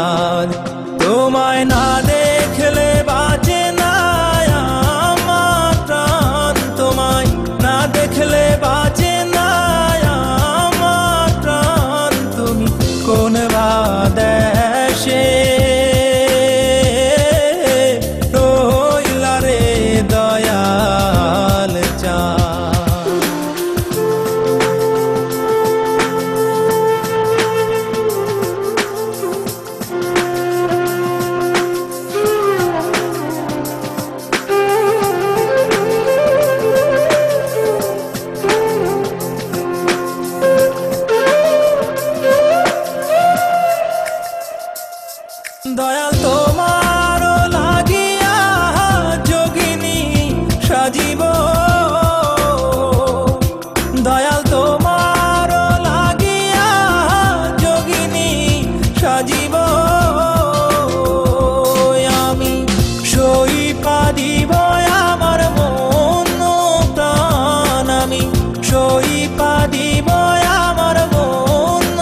চাঁদ তোমায় না দেখলে বাঁচে না আমার প্রাণ তোমায় না দেখলে বাঁচে না আমার প্রাণ তুমি কোন বা দেশে রইলা রে দয়াল চাঁদ দয়াল তোমার লাগিয়া যোগিনী সাজিব দয়াল তোমার লাগিয়া যোগিনী সাজিব আমি সই পাদিব আমার মন প্রাণ আমি সই পাদিব আমার মন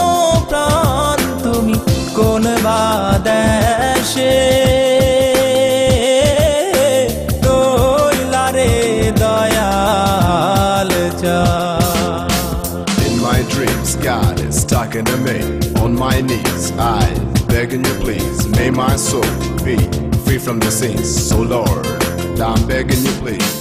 প্রাণ তুমি কোন বা দেশে রইলা রে দয়াল চাঁদ In my dreams, God is talking to me. On my knees, I begging you please. May my soul be free from the sins. So Lord, I'm begging you please.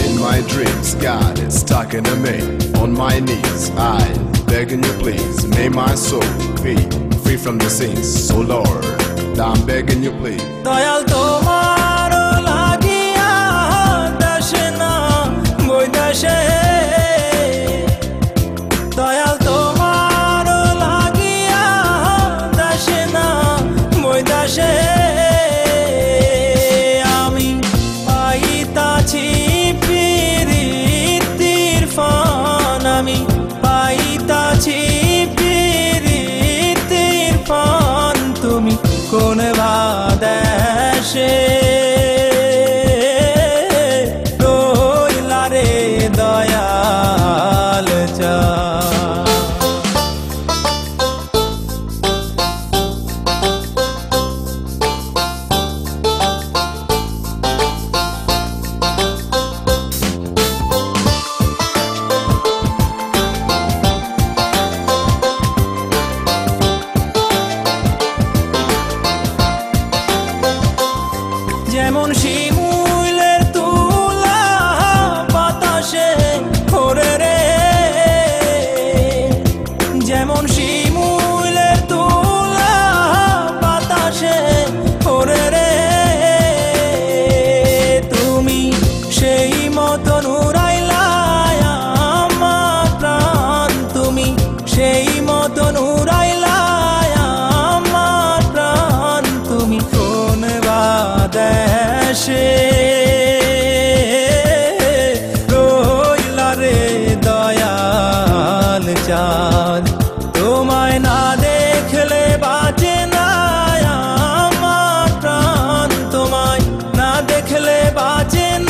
In my dreams, God is talking to me. On my knees, I begging you please. May my soul be free from the sins. So Lord, I'm begging you please. Dayal তোমার লাগিয়া দেশে না বৈদেশে দয়াল তোমার লাগিয়া দেশে না বৈদেশে আমি পাইতাছি প্রীতির ফান আমি পাইতাছি প্রীতির ফান তুমি কোন বা দেশে রইলা রে দয়াল চাঁদ যেমন শিমুলের তুলা বাতাসে ওরে রে যেমন শিমুলের তুলা বাতাসে ওরে রে তুমি সেই মতন উড়াইলা আমার প্রাণ তুমি সেই মতন উড়াইলা আমার প্রাণ তুমি কোন বা দেশে রইলা রে দয়াল চাঁদ তোমায় না দেখলে বাঁচে না আমার প্রাণ তোমায় না দেখলে বাঁচে না